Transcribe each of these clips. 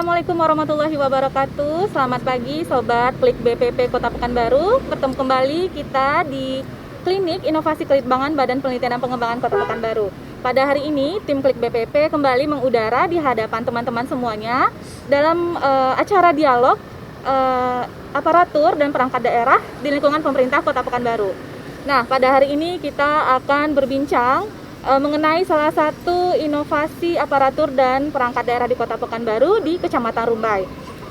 Assalamualaikum warahmatullahi wabarakatuh. Selamat pagi Sobat Klik BPP Kota Pekanbaru. Bertemu kembali kita di Klinik Inovasi Kelitbangan Badan Penelitian dan Pengembangan Kota Pekanbaru. Pada hari ini, tim Klik BPP kembali mengudara di hadapan teman-teman semuanya dalam acara dialog aparatur dan perangkat daerah di lingkungan pemerintah Kota Pekanbaru. Nah, pada hari ini kita akan berbincang mengenai salah satu inovasi aparatur dan perangkat daerah di Kota Pekanbaru di Kecamatan Rumbai.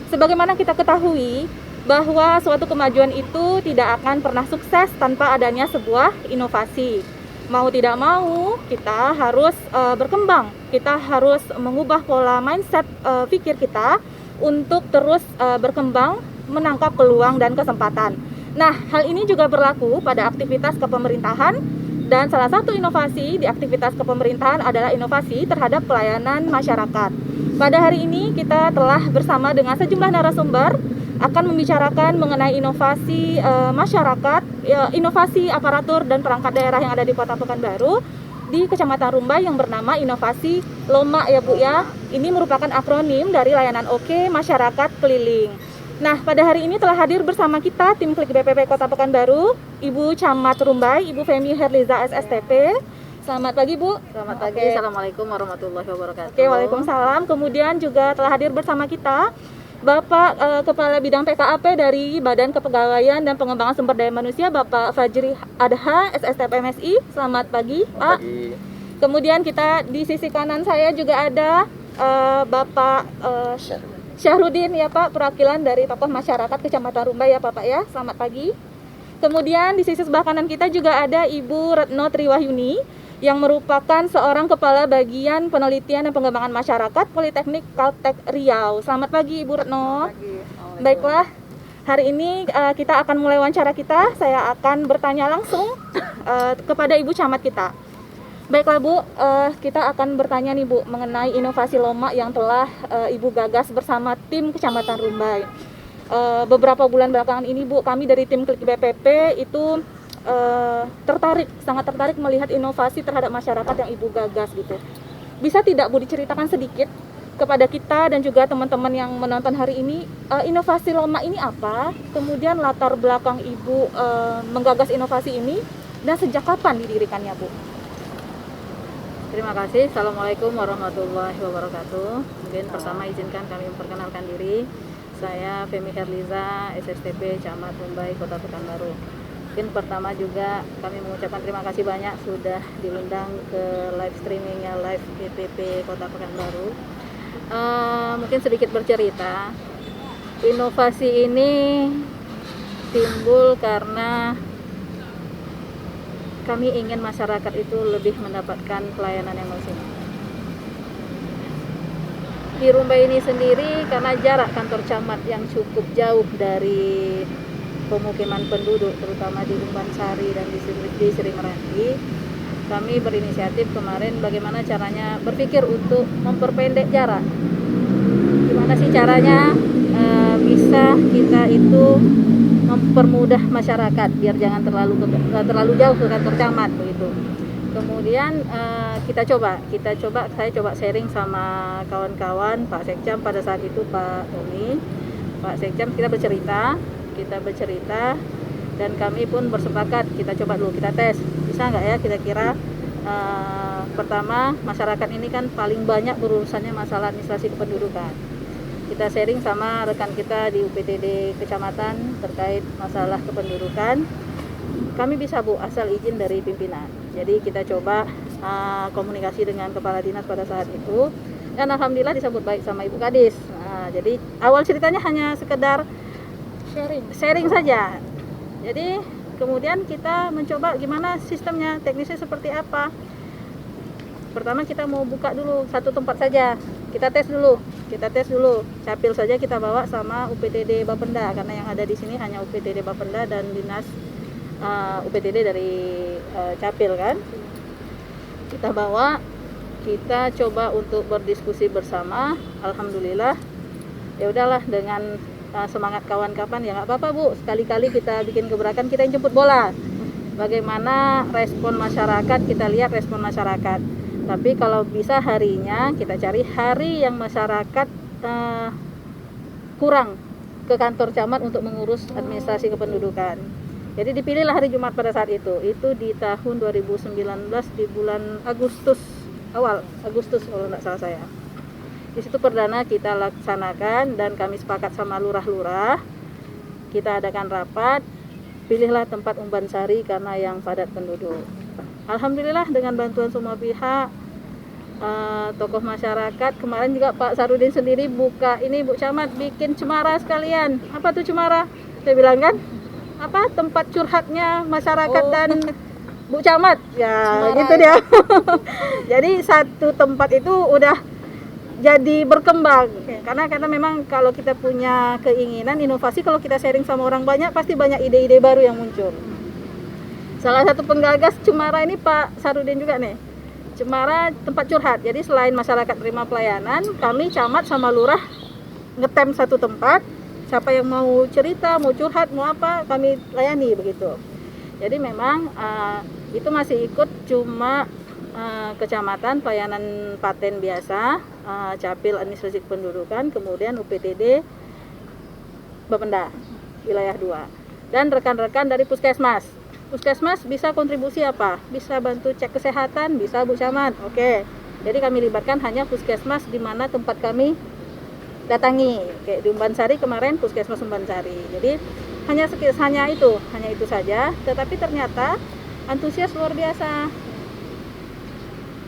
Sebagaimana kita ketahui bahwa suatu kemajuan itu tidak akan pernah sukses tanpa adanya sebuah inovasi. Mau tidak mau, kita harus berkembang, kita harus mengubah pola mindset pikir kita untuk terus berkembang, menangkap peluang dan kesempatan. Nah, hal ini juga berlaku pada aktivitas kepemerintahan. Dan salah satu inovasi di aktivitas kepemerintahan adalah inovasi terhadap pelayanan masyarakat. Pada hari ini kita telah bersama dengan sejumlah narasumber akan membicarakan mengenai inovasi masyarakat, inovasi aparatur dan perangkat daerah yang ada di Kota Pekanbaru di Kecamatan Rumbai yang bernama Inovasi LOMA ya Bu ya. Ini merupakan akronim dari layanan OK Masyarakat Keliling. Nah, pada hari ini telah hadir bersama kita tim Klik BPP Kota Pekanbaru, Ibu Camat Rumbai, Ibu Femi Herliza SSTP. Selamat pagi Bu. Selamat pagi. Assalamualaikum warahmatullahi wabarakatuh. Oke, waalaikumsalam. Kemudian juga telah hadir bersama kita Bapak Kepala Bidang PKAP dari Badan Kepegawaian dan Pengembangan Sumber Daya Manusia, Bapak Fajri Adha SSTP MSI. Selamat pagi, Pak. Pagi. Kemudian kita di sisi kanan saya juga ada Bapak Syahrudin ya Pak, perwakilan dari tokoh masyarakat Kecamatan Rumbai ya Bapak ya. Selamat pagi. Kemudian di sisi sebelah kanan kita juga ada Ibu Retno Triwahyuni yang merupakan seorang kepala bagian penelitian dan pengembangan masyarakat Politeknik Kaltek Riau. Selamat pagi Ibu Retno. Pagi. Baiklah, hari ini kita akan mulai wawancara kita. Saya akan bertanya langsung kepada Ibu Camat kita. Baiklah Bu, kita akan bertanya nih Bu mengenai inovasi LOMA yang telah Ibu gagas bersama tim Kecamatan Rumbai. Beberapa bulan belakangan ini Bu, kami dari tim Klik BPP itu sangat tertarik melihat inovasi terhadap masyarakat yang Ibu gagas gitu. Bisa tidak Bu diceritakan sedikit kepada kita dan juga teman-teman yang menonton hari ini, inovasi LOMA ini apa? Kemudian latar belakang Ibu menggagas inovasi ini dan sejak kapan didirikannya Bu? Terima kasih. Assalamualaikum warahmatullahi wabarakatuh. Mungkin pertama izinkan kami memperkenalkan diri. Saya Femi Herliza, SSTP Camat Rumbai Kota Pekanbaru. Mungkin pertama juga kami mengucapkan terima kasih banyak sudah diundang ke live streamingnya live BPP Kota Pekanbaru. Mungkin sedikit bercerita. Inovasi ini timbul karena kami ingin masyarakat itu lebih mendapatkan pelayanan yang maksimal. Di Rumbai ini sendiri karena jarak kantor camat yang cukup jauh dari pemukiman penduduk, terutama di Umbansari dan di Srimeranti, kami berinisiatif kemarin bagaimana caranya berpikir untuk memperpendek jarak. Gimana sih caranya bisa kita itu mempermudah masyarakat biar jangan terlalu jauh ke kantor camat begitu. Kemudian saya coba sharing sama kawan-kawan Pak Sekcam pada saat itu Pak Tommy, Pak Sekcam kita bercerita dan kami pun bersepakat kita coba dulu kita tes bisa nggak ya kira-kira pertama masyarakat ini kan paling banyak berurusannya masalah administrasi kependudukan. Kita sharing sama rekan kita di UPTD Kecamatan terkait masalah kependudukan. Kami bisa Bu, asal izin dari pimpinan. Jadi kita coba komunikasi dengan Kepala Dinas pada saat itu. Dan Alhamdulillah disambut baik sama Ibu Kadis. Nah, jadi awal ceritanya hanya sekedar sharing saja. Jadi kemudian kita mencoba gimana sistemnya, teknisnya seperti apa. Pertama kita mau buka dulu satu tempat saja. Kita tes dulu. Capil saja kita bawa sama UPTD Bapenda karena yang ada di sini hanya UPTD Bapenda dan dinas UPTD dari Capil kan. Kita bawa, kita coba untuk berdiskusi bersama. Alhamdulillah ya udahlah dengan semangat kawan-kawan ya nggak apa-apa Bu, sekali-kali kita bikin gebrakan, kita yang jemput bola. Bagaimana respon masyarakat, kita lihat respon masyarakat. Tapi kalau bisa harinya kita cari hari yang masyarakat kurang ke kantor camat untuk mengurus administrasi kependudukan. Jadi dipilihlah hari Jumat pada saat itu di tahun 2019 di bulan Agustus, awal Agustus kalau tidak salah saya. Di situ perdana kita laksanakan dan kami sepakat sama lurah-lurah, kita adakan rapat, pilihlah tempat Umban Sari karena yang padat penduduk. Alhamdulillah dengan bantuan semua pihak, tokoh masyarakat, kemarin juga Pak Sarudin sendiri buka ini, Bu Camat bikin cemara sekalian. Apa tuh cemara? Saya bilang kan, apa tempat curhatnya masyarakat dan Bu Camat ya cemara. Gitu dia. Jadi satu tempat itu udah jadi berkembang. Karena memang kalau kita punya keinginan inovasi, kalau kita sharing sama orang banyak pasti banyak ide-ide baru yang muncul. Salah satu penggagas cemara ini Pak Sarudin juga nih. Cemara tempat curhat. Jadi selain masyarakat terima pelayanan, kami camat sama lurah ngetem satu tempat. Siapa yang mau cerita, mau curhat, mau apa, kami layani begitu. Jadi memang itu masih ikut cuma kecamatan pelayanan paten biasa, Capil administrasi kependudukan, kemudian UPTD Bapenda wilayah 2 dan rekan-rekan dari Puskesmas. Puskesmas bisa kontribusi apa? Bisa bantu cek kesehatan, bisa Bu Camat. Oke. Jadi kami libatkan hanya Puskesmas di mana tempat kami datangi. Kayak di Umban Sari kemarin Puskesmas Umban Sari. Jadi hanya itu saja, tetapi ternyata antusias luar biasa.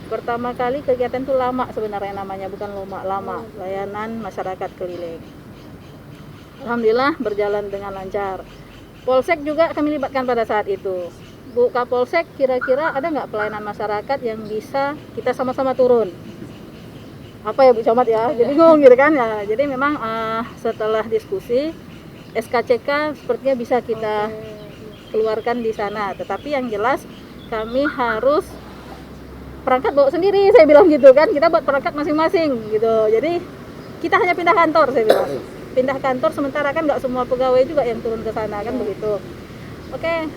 Pertama kali kegiatan itu lama sebenarnya namanya, bukan lama, layanan masyarakat keliling. Alhamdulillah berjalan dengan lancar. Polsek juga kami libatkan pada saat itu. Bu Kapolsek, kira-kira ada nggak pelayanan masyarakat yang bisa kita sama-sama turun? Apa ya Bu Camat ya? Jadi bingung gitu kan ya. Jadi memang setelah diskusi SKCK sepertinya bisa kita keluarkan di sana. Tetapi yang jelas kami harus perangkat bawa sendiri, saya bilang gitu kan. Kita buat perangkat masing-masing gitu. Jadi kita hanya pindah kantor, saya bilang. Pindah kantor sementara kan nggak semua pegawai juga yang turun ke sana kan begitu. Oke,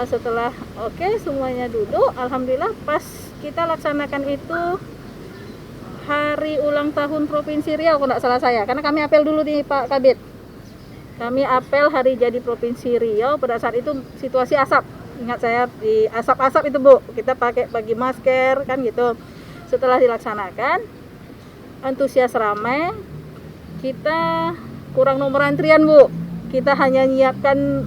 setelah semuanya duduk, alhamdulillah pas kita laksanakan itu hari ulang tahun Provinsi Riau kalau nggak salah saya, karena kami apel dulu di Pak Kabid. Kami apel hari jadi Provinsi Riau, pada saat itu situasi asap. Ingat saya di asap-asap itu Bu, kita pakai bagi masker kan gitu. Setelah dilaksanakan, antusias ramai, kita kurang nomor antrian Bu. Kita hanya nyiapkan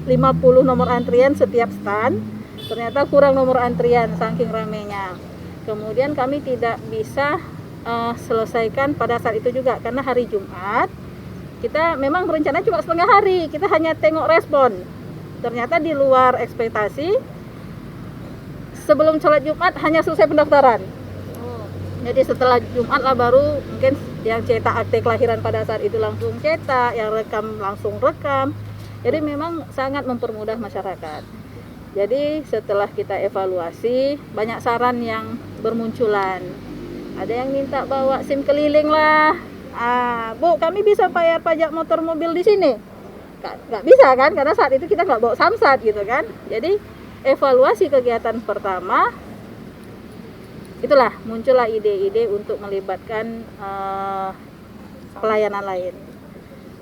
50 nomor antrian setiap stand. Ternyata kurang nomor antrian saking ramainya. Kemudian kami tidak bisa selesaikan pada saat itu juga karena hari Jumat. Kita memang rencana cuma setengah hari. Kita hanya tengok respon. Ternyata di luar ekspektasi. Sebelum sholat Jumat hanya selesai pendaftaran. Jadi setelah Jumat lah baru mungkin yang cetak akte kelahiran pada saat itu langsung cetak, yang rekam langsung rekam. Jadi memang sangat mempermudah masyarakat. Jadi setelah kita evaluasi, banyak saran yang bermunculan. Ada yang minta bawa SIM keliling lah. Bu, kami bisa bayar pajak motor mobil di sini? Nggak bisa kan, karena saat itu kita nggak bawa samsat gitu kan. Jadi evaluasi kegiatan pertama, itulah muncullah ide-ide untuk melibatkan pelayanan lain.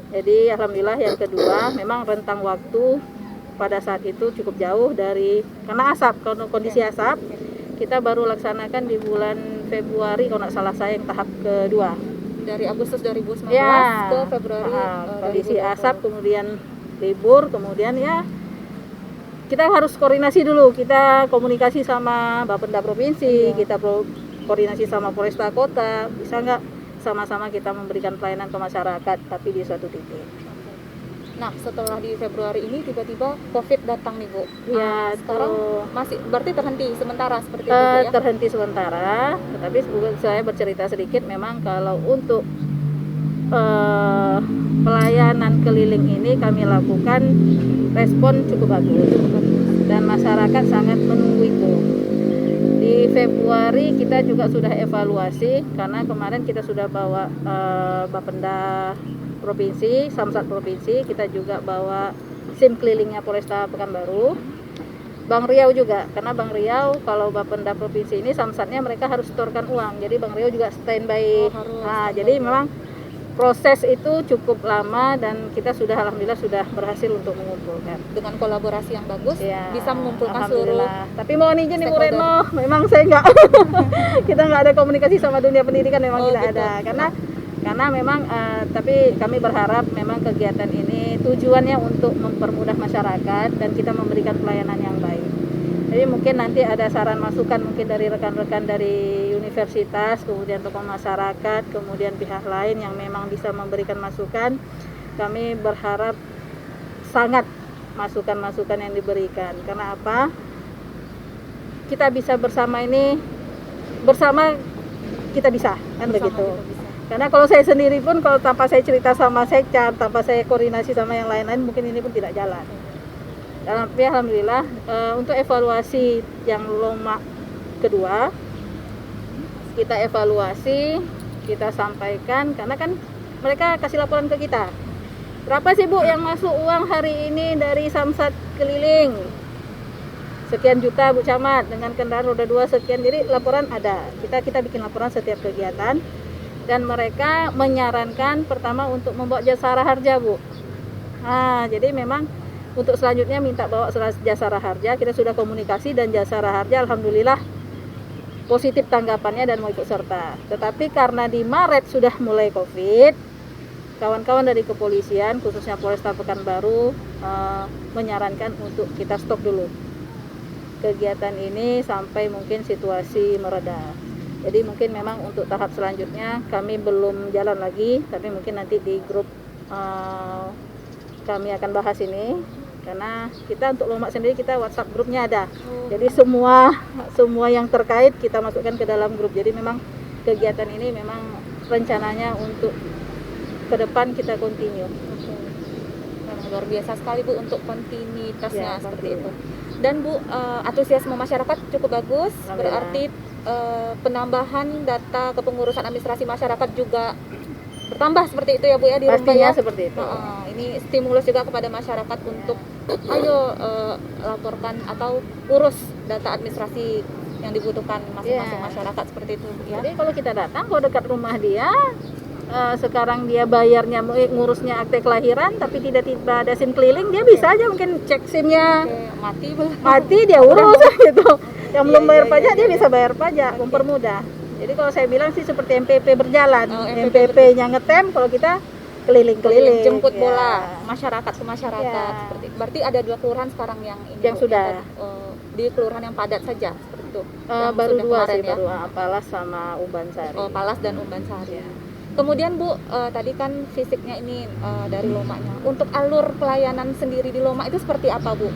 Jadi alhamdulillah yang kedua memang rentang waktu pada saat itu cukup jauh dari karena asap, karena kondisi asap. Kita baru laksanakan di bulan Februari kalau nggak salah saya yang tahap kedua. Dari Agustus 2019 ya, ke Februari kondisi asap, kemudian libur, kemudian ya kita harus koordinasi dulu, kita komunikasi sama Bapenda Provinsi, kita koordinasi sama Polresta Kota, bisa nggak sama-sama kita memberikan pelayanan ke masyarakat, tapi di suatu titik. Nah, setelah di Februari ini tiba-tiba COVID datang nih Bu. Ya, sekarang masih berarti terhenti sementara seperti itu ya? Terhenti sementara, tetapi saya bercerita sedikit, memang kalau untuk pelayanan keliling ini kami lakukan respon cukup bagus dan masyarakat sangat menunggu itu. Di Februari kita juga sudah evaluasi karena kemarin kita sudah bawa Bapenda Provinsi, Samsat Provinsi, kita juga bawa SIM kelilingnya Polresta Pekanbaru, Bang Riau juga, karena Bang Riau kalau Bapenda Provinsi ini Samsatnya mereka harus setorkan uang, jadi Bang Riau juga standby. Jadi memang proses itu cukup lama dan kita sudah alhamdulillah sudah berhasil untuk mengumpulkan. Dengan kolaborasi yang bagus Ya, bisa mengumpulkan seluruh. alhamdulillah. Tapi mohon izin Ibu stakeholder. Retno, memang saya nggak kita nggak ada komunikasi sama dunia pendidikan, memang Oh, tidak gitu. ada karena memang tapi kami berharap memang kegiatan ini tujuannya untuk mempermudah masyarakat dan kita memberikan pelayanan yang baik. Jadi mungkin nanti ada saran masukan mungkin dari rekan-rekan dari universitas, kemudian tokoh masyarakat, kemudian pihak lain yang memang bisa memberikan masukan. Kami berharap sangat masukan-masukan yang diberikan. Karena apa? Kita bisa bersama ini, bersama kita bisa, kan Bersama begitu. kita bisa. Karena kalau saya sendiri pun, kalau tanpa saya cerita sama Sekcam, tanpa saya koordinasi sama yang lain-lain, mungkin ini pun tidak jalan. Tapi alhamdulillah untuk evaluasi yang loma kedua, kita evaluasi, kita sampaikan, karena kan mereka kasih laporan ke kita. Berapa sih Bu yang masuk uang hari ini dari Samsat keliling? Sekian juta Bu Camat, dengan kendaraan roda 2 sekian. Jadi laporan ada. Kita bikin laporan setiap kegiatan. Dan mereka menyarankan pertama untuk membawa jasara harja Bu. Nah, jadi memang untuk selanjutnya minta bawa jasara harja. Kita sudah komunikasi dan jasara harja alhamdulillah positif tanggapannya dan mau ikut serta. Tetapi karena di Maret sudah mulai Covid, kawan-kawan dari kepolisian khususnya Polresta Pekanbaru menyarankan untuk kita stop dulu kegiatan ini sampai mungkin situasi mereda. Jadi mungkin memang untuk tahap selanjutnya kami belum jalan lagi, tapi mungkin nanti di grup kami akan bahas ini, karena kita untuk Lomak sendiri kita WhatsApp grupnya ada. Jadi semua yang terkait kita masukkan ke dalam grup. Jadi memang kegiatan ini memang rencananya untuk ke depan kita continue. Luar biasa sekali Bu untuk kontinuitasnya Ya, seperti itu. Dan Bu, antusiasme masyarakat cukup bagus, berarti penambahan data kepengurusan administrasi masyarakat juga bertambah seperti itu ya Bu ya di Rumbai Pastinya ya. seperti itu. Ini stimulus juga kepada masyarakat untuk ayo laporkan atau urus data administrasi yang dibutuhkan masing-masing Ya. masyarakat seperti itu ya. Jadi kalau kita datang, kalau dekat rumah dia, sekarang dia bayarnya ngurusnya akte kelahiran, tapi tiba-tiba ada SIM keliling, dia bisa aja mungkin cek SIM-nya Oke, mati belum? mati dia urus gitu. Yang belum Iya, bayar iya, pajak iya, dia iya. bisa bayar pajak, mempermudah. Jadi kalau saya bilang sih seperti MPP berjalan, Oh, MPP MPP-nya ngetem, kalau kita keliling-keliling. Jemput ya. bola masyarakat ke masyarakat Ya. seperti itu. Berarti ada 2 kelurahan sekarang yang ini Yang Bu, sudah. di kelurahan yang padat saja seperti itu. Yang Baru sudah 2 kemarin sih, ya. baru Apalas sama Ubansari. Palas dan Umbansari. Ya. Kemudian Bu, tadi kan fisiknya ini dari Lomaknya. Untuk alur pelayanan sendiri di Lomak itu seperti apa Bu?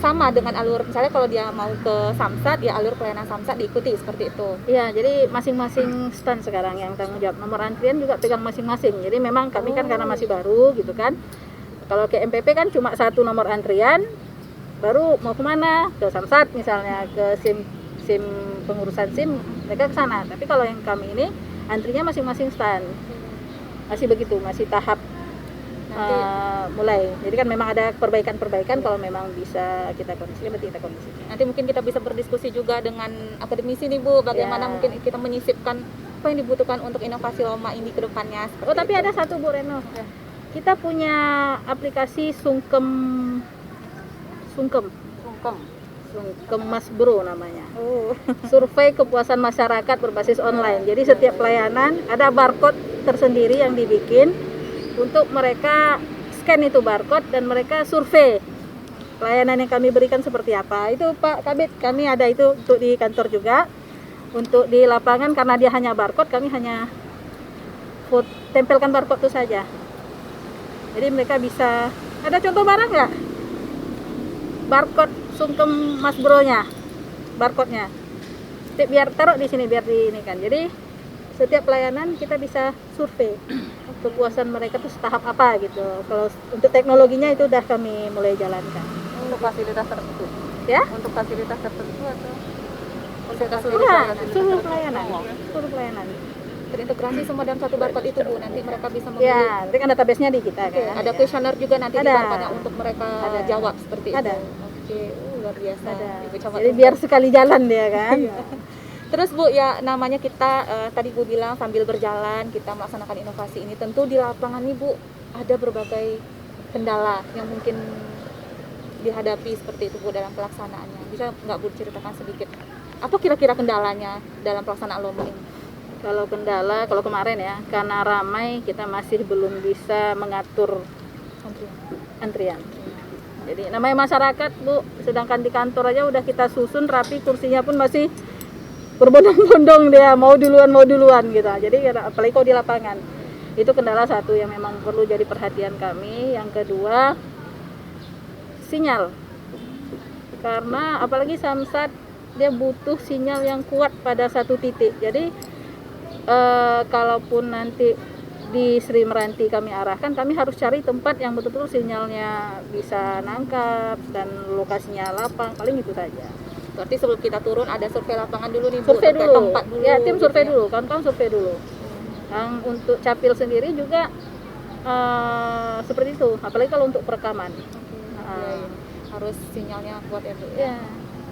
Sama dengan alur, misalnya kalau dia mau ke Samsat, ya alur pelayanan Samsat diikuti seperti itu. Iya, jadi masing-masing stand sekarang yang tanggung jawab nomor antrian juga pegang masing-masing. Jadi memang kami kan karena masih baru gitu kan. Kalau ke MPP kan cuma 1 nomor antrian, baru mau kemana? Ke Samsat misalnya, ke SIM pengurusan SIM mereka ke sana. Tapi kalau yang kami ini antrinya masing-masing stand. Masih begitu, masih tahap Nanti mulai. Jadi kan memang ada perbaikan-perbaikan, kalau memang bisa kita kondisikan berarti kita kondisikan. nanti mungkin kita bisa berdiskusi juga dengan akademisi nih Bu, bagaimana Ya. mungkin kita menyisipkan apa yang dibutuhkan untuk inovasi Lomak ini ke depannya. Oh, tapi ada satu Bu Reno. Kita punya aplikasi Sungkem Mas Bro namanya. Survei kepuasan masyarakat berbasis online. Jadi setiap pelayanan ada barcode tersendiri yang dibikin untuk mereka scan itu barcode dan mereka survei pelayanan yang kami berikan seperti apa. Itu Pak Kabit, kami ada itu untuk di kantor juga. Untuk di lapangan karena dia hanya barcode, kami hanya tempelkan barcode itu saja. Jadi mereka bisa, ada contoh barang nggak? Barcode Sungkem Mas Bro-nya, barcode-nya. Biar taruh di sini, biar di ini kan. Jadi setiap pelayanan kita bisa survei kepuasan mereka tuh tahap apa gitu. Kalau untuk teknologinya itu udah kami mulai jalankan. Untuk fasilitas tertentu. Ya? Untuk fasilitas tertentu atau fasilitas Enggak, seluruh pelayanan. Seluruh pelayanan. terintegrasi semua dalam satu barcode itu Bu, nanti mereka bisa memilih. Ya, nanti kan database-nya di kita Oke, kan. ada kuesioner juga nanti di Ada. barcode-nya untuk mereka Ada. jawab seperti Ada. itu. Oke, luar biasa. Ada. Ibu Camat Jadi Rumbai. biar sekali jalan dia kan. Terus Bu, ya namanya kita tadi Bu bilang sambil berjalan kita melaksanakan inovasi ini, tentu di lapangan nih Bu ada berbagai kendala yang mungkin dihadapi seperti itu Bu dalam pelaksanaannya. Bisa nggak Bu ceritakan sedikit? Apa kira-kira kendalanya dalam pelaksanaan lomba ini? Kalau kendala, kalau kemarin ya, karena ramai kita masih belum bisa mengatur antrian. Jadi namanya masyarakat Bu, sedangkan di kantor aja udah kita susun rapi, kursinya pun masih berbondong-bondong dia, mau duluan gitu. Jadi apalagi kalau di lapangan, itu kendala satu yang memang perlu jadi perhatian kami. Yang kedua, sinyal, karena apalagi Samsat dia butuh sinyal yang kuat pada satu titik. Jadi kalaupun nanti di Sri Meranti kami arahkan, kami harus cari tempat yang betul-betul sinyalnya bisa nangkap dan lokasinya lapang, paling itu saja. Berarti sebelum kita turun ada survei lapangan dulu nih Bu, Survei dulu, tempat dulu. ya tim survei gitu ya. dulu, kawan-kawan survei dulu. Yang untuk capil sendiri juga seperti itu, apalagi kalau untuk perekaman. Iya. Harus sinyalnya kuat ya Bu. Ya,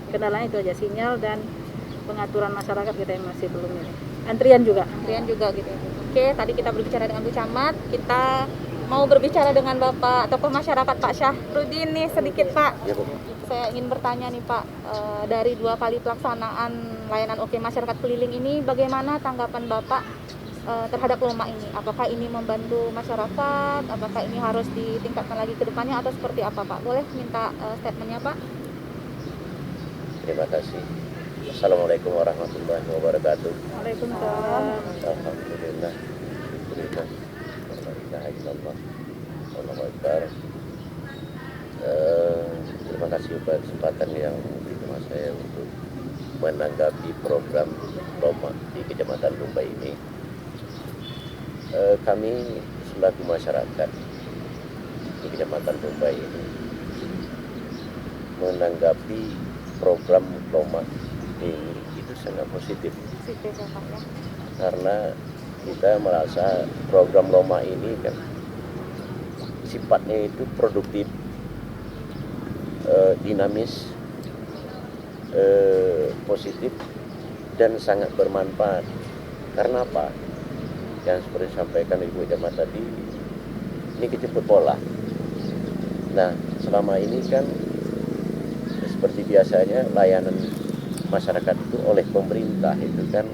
kendalanya itu aja, sinyal dan pengaturan masyarakat kita yang masih belum ini. Antrian juga. Antrian juga gitu ya Bu. Oke, tadi kita berbicara dengan Bu Camat, kita mau berbicara dengan Bapak tokoh masyarakat Pak Syahrudin nih sedikit Pak. Ya, Bu. Saya ingin bertanya nih Pak, dari 2 kali pelaksanaan layanan Oke Masyarakat Keliling ini, bagaimana tanggapan Bapak terhadap lomba ini? Apakah ini membantu masyarakat? Apakah ini harus ditingkatkan lagi ke depannya atau seperti apa Pak? Boleh minta statementnya Pak? Terima kasih. Assalamualaikum warahmatullahi wabarakatuh. Waalaikumsalam. Alhamdulillah. Alhamdulillah. La ilaha illallah. Allahu Akbar. Terima kasih atas kesempatan yang diberikan saya untuk menanggapi program lomba di Kecamatan Lumbai ini. Kami selaku masyarakat di Kecamatan Lumbai ini menanggapi program lomba ini itu sangat positif, Positif ya Pak ya. karena kita merasa program lomba ini kan sifatnya itu produktif, dinamis, positif dan sangat bermanfaat. Karena apa? Yang seperti disampaikan Ibu Camat tadi, ini kejemput bola. Nah, selama ini kan seperti biasanya layanan masyarakat itu oleh pemerintah itu kan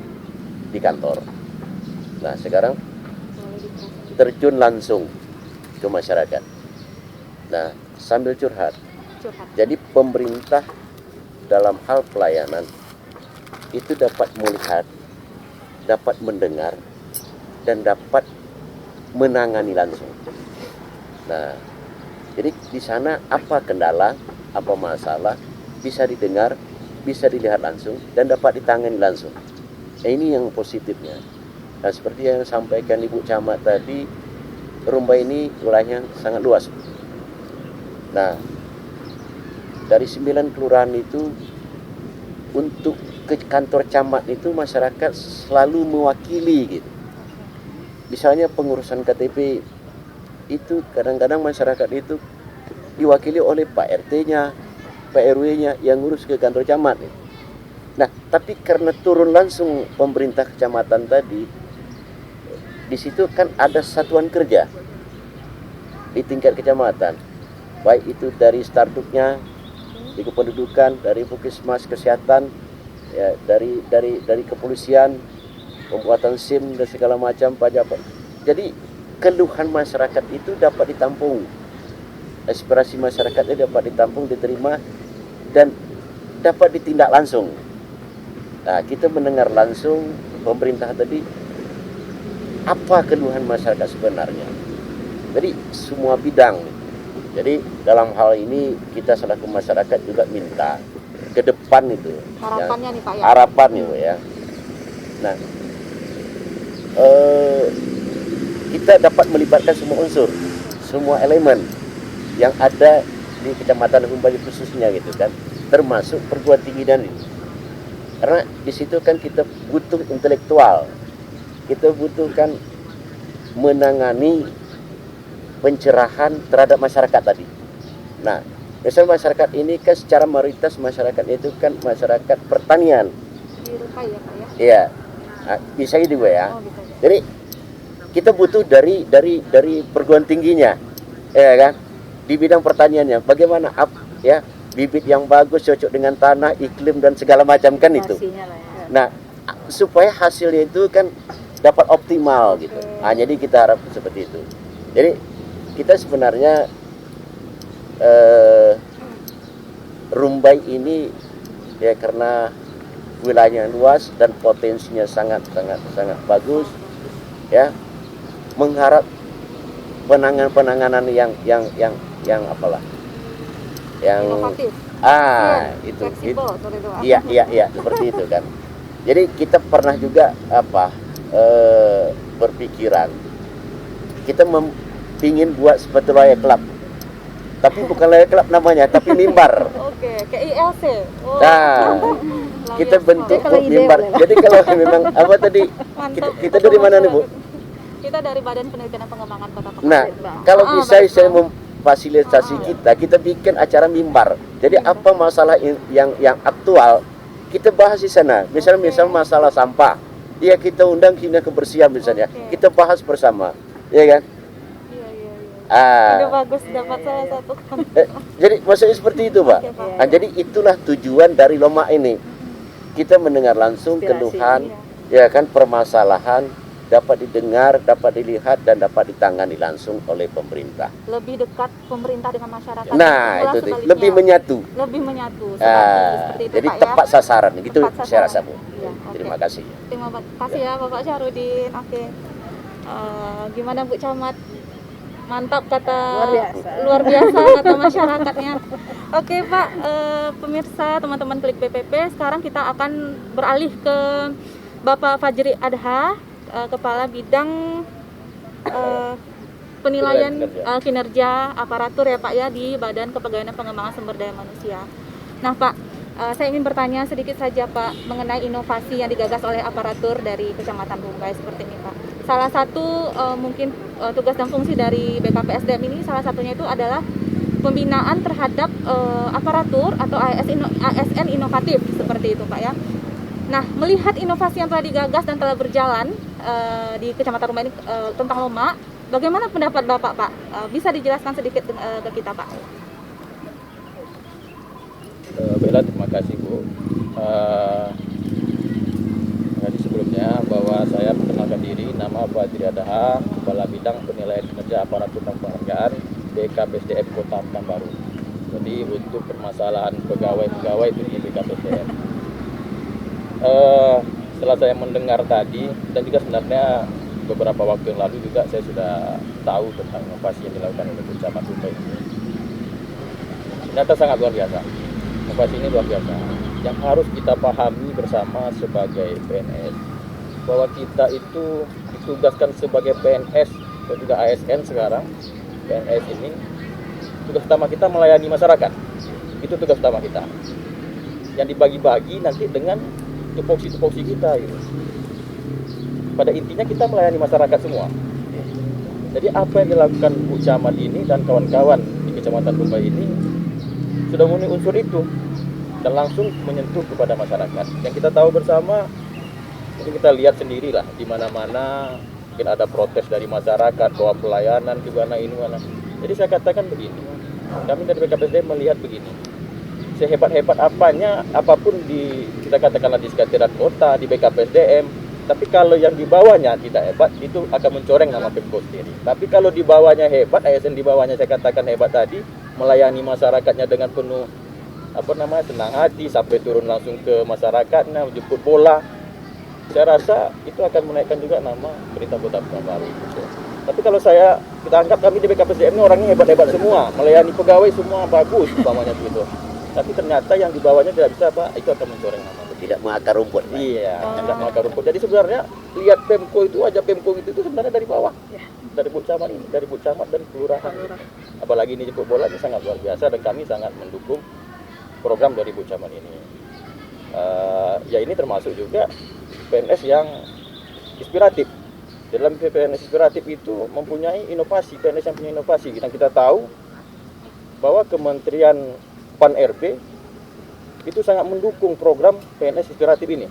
di kantor. Nah, sekarang terjun langsung ke masyarakat. Nah, sambil curhat. Jadi pemerintah dalam hal pelayanan itu dapat melihat, dapat mendengar, dan dapat menangani langsung. Nah, jadi di sana apa kendala, apa masalah, bisa didengar, bisa dilihat langsung, dan dapat ditangani langsung. Nah, ini yang positifnya. Nah, seperti yang sampaikan Ibu Camat tadi, Rumbai ini wilayahnya sangat luas. Nah, dari 9 kelurahan itu, untuk ke kantor camat itu masyarakat selalu mewakili gitu. Misalnya pengurusan KTP itu kadang-kadang masyarakat itu diwakili oleh Pak RT-nya, Pak RW-nya yang ngurus ke kantor camat. Nah, tapi karena turun langsung pemerintah kecamatan tadi, di situ kan ada satuan kerja di tingkat kecamatan, baik itu dari starduknya, di kependudukan, dari puskesmas kesehatan, ya, dari kepolisian, pembuatan SIM dan segala macam pajak. Jadi keluhan masyarakat itu dapat ditampung, aspirasi masyarakatnya dapat ditampung, diterima, dan dapat ditindak langsung. Nah, kita mendengar langsung pemerintah tadi apa keluhan masyarakat sebenarnya. Jadi semua bidang. Jadi dalam hal ini kita selaku masyarakat juga minta ke depan itu Harapannya nih Pak ya. harapan itu ya. Nah, kita dapat melibatkan semua unsur, semua elemen yang ada di Kecamatan Lumbai khususnya gitu kan, termasuk perguruan tinggi dan ini. Karena di situ kan kita butuh intelektual, kita butuhkan menangani pencerahan terhadap masyarakat tadi. Nah, misalnya masyarakat ini kan secara mayoritas masyarakat itu kan masyarakat pertanian. Rukai ya Pak ya? Iya. Nah, bisa juga ya. Oh, bisa ya. Jadi kita butuh dari perguruan tingginya, ya kan? Di bidang pertaniannya, bagaimana ya bibit yang bagus cocok dengan tanah, iklim dan segala macam kan itu. Pastinya lah ya. Nah, supaya hasilnya itu kan dapat optimal gitu. Nah, jadi kita harap seperti itu. Jadi kita sebenarnya Rumbai ini ya karena wilayahnya luas dan potensinya sangat bagus, ya, mengharap penanganan yang apalah, yang Inovatif. itu Fleksibel seperti itu Pak. iya seperti itu kan. Jadi kita pernah juga berpikiran kita ingin buat seperti Layak Club, tapi bukan Layak Club namanya, tapi mimbar. Oke, kayak ILC. Oh. Nah, kita bentuk Kalau ide mimbar. boleh lah. Jadi kalau memang apa tadi Mantap. kita dari mana nih Bu? Kita dari Badan Penelitian dan Pengembangan Kota Pekanbaru. Nah, kalau bisa baik, saya Bang. memfasilitasi kita bikin acara mimbar. Jadi apa masalah yang aktual kita bahas di sana. Misal masalah sampah, ya kita undang Dinas Kebersihan misalnya, Oke. kita bahas bersama, ya kan? Iya. Udah bagus dapat salah satu Jadi maksudnya seperti itu Pak. Oke, Pak. Nah, jadi itulah tujuan dari lomba ini. Kita mendengar langsung Inspirasi, keluhan, ya kan, permasalahan dapat didengar, dapat dilihat dan dapat ditangani langsung oleh pemerintah. lebih dekat pemerintah dengan masyarakat. Nah, Pula itu sebaliknya. lebih menyatu. Lebih menyatu. Ah, Seperti itu jadi Pak tepat ya. sasaran gitu Tepat saya rasa sasaran. Bu. Iya, oke. Terima kasih. Terima kasih ya Bapak Syarudin. Oke. Gimana Bu Camat? Mantap kata luar biasa kata masyarakatnya. Oke Pak, pemirsa teman-teman Klik BPP, sekarang kita akan beralih ke Bapak Fajri Adha, Kepala Bidang Penilaian kinerja aparatur ya Pak ya di Badan Kepegawaian dan Pengembangan Sumber Daya Manusia. Nah Pak, saya ingin bertanya sedikit saja Pak mengenai inovasi yang digagas oleh aparatur dari Kecamatan Rumbai seperti ini Pak. Salah satu mungkin tugas dan fungsi dari BKPSDM ini salah satunya itu adalah pembinaan terhadap aparatur atau ASN inovatif seperti itu Pak ya. Nah, melihat inovasi yang telah digagas dan telah berjalan di Kecamatan Rumbai ini tentang lomba, bagaimana pendapat Bapak Pak? Bisa dijelaskan sedikit ke kita Pak? Baiklah, terima kasih Bu. Tadi sebelumnya bahwa saya perkenalkan diri, nama Fajri Adha, Kepala Bidang Penilaian Kinerja Aparatur dan Penghargaan BKPSDM Kota Pekanbaru. Jadi untuk permasalahan pegawai-pegawai itu di BKPSDM. Setelah saya mendengar tadi dan juga sebenarnya beberapa waktu yang lalu juga saya sudah tahu tentang inovasi yang dilakukan oleh Camat Rumbai ini. Ternyata sangat luar biasa. Inovasi ini luar biasa. Yang harus kita pahami bersama sebagai PNS bahwa kita itu ditugaskan sebagai PNS dan juga ASN sekarang. PNS ini tugas utama kita melayani masyarakat. Itu tugas utama kita. Yang dibagi-bagi nanti dengan tupoksi-tupoksi kita gitu. Pada intinya kita melayani masyarakat semua. Jadi apa yang dilakukan Bu Camat ini dan kawan-kawan di Kecamatan Rumbai ini sudah memenuhi unsur itu dan langsung menyentuh kepada masyarakat. Yang kita tahu bersama, mungkin kita lihat sendirilah di mana-mana mungkin ada protes dari masyarakat bahwa pelayanan di mana ini mana. Jadi saya katakan begini, kami dari BKPSDM melihat begini, sehebat-hebat apapun kita katakanlah di sekretariat kota, di BKPSDM, tapi kalau yang di bawahnya tidak hebat, itu akan mencoreng nama Pemko sendiri. Tapi kalau di bawahnya hebat, ASN di bawahnya saya katakan hebat tadi, melayani masyarakatnya dengan penuh senang hati, sampai turun langsung ke masyarakatnya, menjemput bola. Saya rasa itu akan menaikkan juga nama Berita Kota Pekanbaru. Tapi kalau kita anggap kami di BKPSDM ini orangnya hebat-hebat semua, melayani pegawai semua bagus, umpamanya begitu. Tapi ternyata yang di bawahnya tidak bisa Pak, itu akan mencoreng nama. Tidak mengakar rumput Pak. Iya, tidak mengakar rumput. Jadi sebenarnya lihat Pemko itu aja, Pemko itu sebenarnya dari bawah. Dari Bu Camat ini, dari Bu Camat dan kelurahan. Apalagi ini jemput bola ini sangat luar biasa dan kami sangat mendukung program dari Bu Camat ini. Ya ini termasuk juga PNS yang inspiratif. Dalam PNS inspiratif itu mempunyai inovasi, PNS yang punya inovasi. Kita tahu bahwa Kementerian PAN RB itu sangat mendukung program PNS inspiratif ini.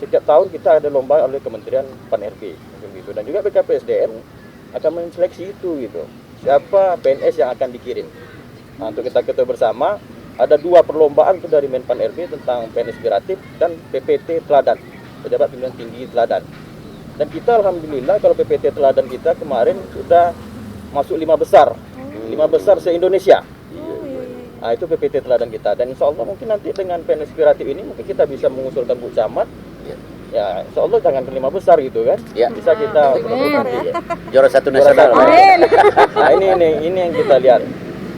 Setiap tahun kita ada lomba oleh Kementerian Pan-RB gitu. Dan juga BKPSDM akan menseleksi itu gitu. Siapa PNS yang akan dikirim. Nah, untuk kita ketahui bersama ada 2 perlombaan itu dari Menpan RB tentang PNS inspiratif dan PPT Teladan, Pejabat Pimpinan Tinggi Teladan. Dan kita alhamdulillah kalau PPT Teladan kita kemarin sudah masuk 5 besar. 5 besar se-Indonesia. Nah, itu PPT Teladan kita. Dan insya Allah mungkin nanti dengan PNS inspiratif ini mungkin kita bisa mengusulkan Bu Camat. Ya, insya Allah jangan 5 besar gitu kan. Ya. Bisa kita Juara 1 juara nasional. satu. Nah, ini yang kita lihat.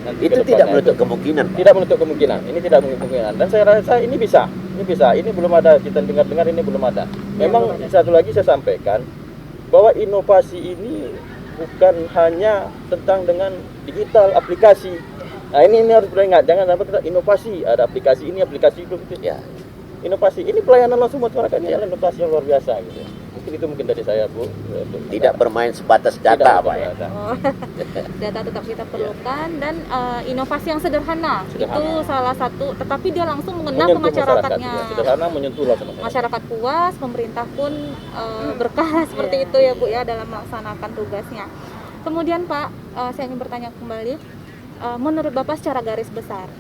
Nanti Itu ke tidak depannya menutup itu. kemungkinan. Tidak menutup kemungkinan. Ini tidak menutup kemungkinan. Dan saya rasa ini bisa. Ini belum ada, kita dengar-dengar ini belum ada. Memang satu lagi saya sampaikan bahwa inovasi ini bukan hanya tentang dengan digital aplikasi. Nah, ini harus ingat, jangan sampai kita inovasi, ada aplikasi ini, aplikasi itu gitu. Ya. Inovasi ini pelayanan langsung buat masyarakat ini adalah inovasi yang luar biasa gitu. Mungkin dari saya, Bu. Tidak bermain sebatas data, Pak ya. Data tetap kita perlukan dan inovasi yang sederhana, itu Sederhana. salah satu, tetapi dia langsung mengena ke Menyentuh masyarakatnya. ya. Sederhana menyentuh langsung masyarakat. Masyarakat puas, pemerintah pun berkah seperti itu ya Bu ya dalam melaksanakan tugasnya. Kemudian Pak, saya ingin bertanya kembali, menurut Bapak secara garis besar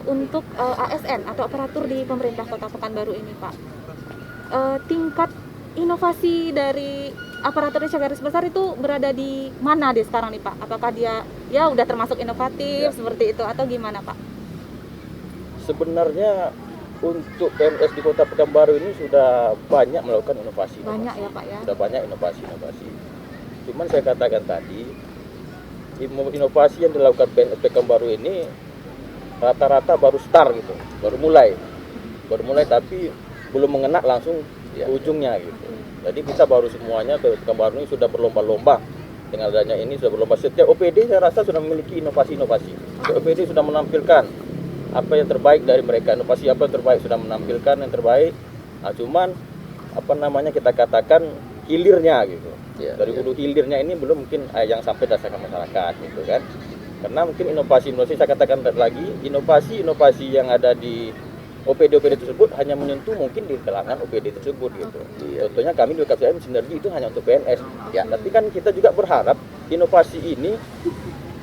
untuk ASN atau aparatur di pemerintah Kota Pekanbaru ini Pak, tingkat inovasi dari aparatur secara garis besar itu berada di mana deh sekarang nih Pak? Apakah dia ya udah termasuk inovatif seperti itu atau gimana Pak? Sebenarnya untuk PNS di Kota Pekanbaru ini sudah banyak melakukan inovasi. Banyak ya Pak ya. Sudah banyak inovasi. Cuman saya katakan tadi, inovasi yang dilakukan PNS Pekanbaru ini rata-rata baru start gitu, baru mulai tapi belum mengena langsung ke ujungnya gitu. Jadi kita baru semuanya Pekanbaru ini sudah berlomba-lomba dengan adanya ini sudah berlomba. Setiap OPD saya rasa sudah memiliki inovasi-inovasi. Setiap OPD sudah menampilkan apa yang terbaik dari mereka, inovasi apa yang terbaik sudah menampilkan yang terbaik. Nah, cuman kita katakan hilirnya gitu. Dari hulu hilirnya ini belum mungkin yang sampai dirasakan masyarakat gitu kan. Karena mungkin inovasi saya katakan lagi, inovasi yang ada di OPD tersebut hanya menyentuh mungkin di kalangan OPD tersebut gitu. Contohnya kami di BKPSDM sinergi itu hanya untuk PNS. Ya, tapi kan kita juga berharap inovasi ini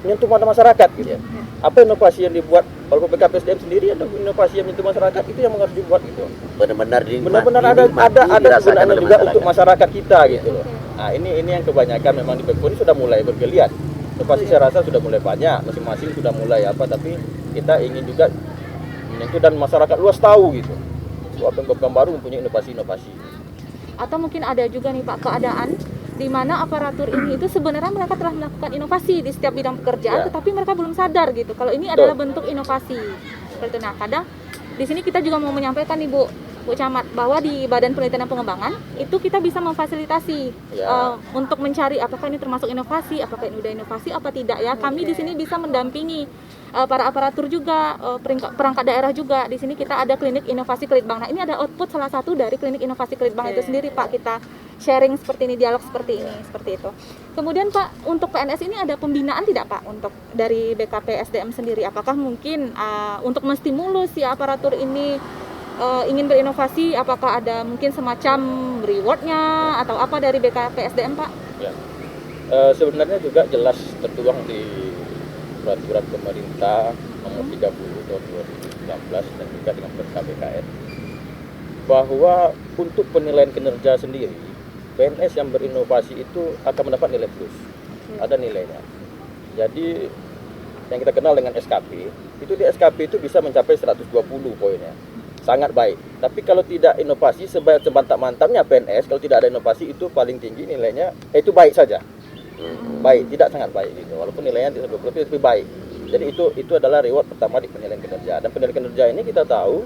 menyentuh pada masyarakat gitu. Apa inovasi yang dibuat kalau BKPSDM sendiri ada inovasi yang menyentuh masyarakat itu yang harus dibuat gitu. Benar-benar ada kegunaannya juga untuk masyarakat kita gitu loh. Nah, ini yang kebanyakan memang di Pemkot ini sudah mulai bergeliat. Inovasi saya rasa sudah mulai banyak, masing-masing sudah mulai tapi kita ingin juga menyentuh dan masyarakat luas tahu gitu. Soal Pemkot Pekanbaru mempunyai inovasi-inovasi. Atau mungkin ada juga nih Pak keadaan di mana aparatur ini itu sebenarnya mereka telah melakukan inovasi di setiap bidang pekerjaan, tetapi mereka belum sadar gitu kalau ini adalah bentuk inovasi. Seperti itu. Nah, kadang di sini kita juga mau menyampaikan nih Bu Camat bahwa di Badan Penelitian dan Pengembangan itu kita bisa memfasilitasi untuk mencari apakah ini termasuk inovasi, apakah ini udah inovasi apa tidak ya. Kami di sini bisa mendampingi para aparatur juga, perangkat daerah juga. Di sini kita ada klinik inovasi Kelitbang. Nah, ini ada output salah satu dari klinik inovasi Kelitbang itu sendiri Pak. Kita sharing seperti ini, dialog seperti ini, seperti itu. Kemudian Pak, untuk PNS ini ada pembinaan tidak Pak untuk dari BKPSDM sendiri? Apakah mungkin untuk menstimulus si aparatur ini ingin berinovasi, apakah ada mungkin semacam rewardnya atau apa dari BKPSDM Pak? Ya. Sebenarnya juga jelas tertuang di peraturan pemerintah nomor 30 tahun 2019 dan juga dengan KBKN bahwa untuk penilaian kinerja sendiri PNS yang berinovasi itu akan mendapat nilai plus, ada nilainya. Jadi yang kita kenal dengan SKP itu di SKP itu bisa mencapai 120 poinnya. Sangat baik. Tapi kalau tidak inovasi, semantap-mantapnya PNS, kalau tidak ada inovasi itu paling tinggi nilainya, itu baik saja. Baik, tidak sangat baik gitu. Walaupun nilainya tidak 20 tapi baik. Jadi itu adalah reward pertama di penilaian kinerja. Dan penilaian kinerja ini kita tahu,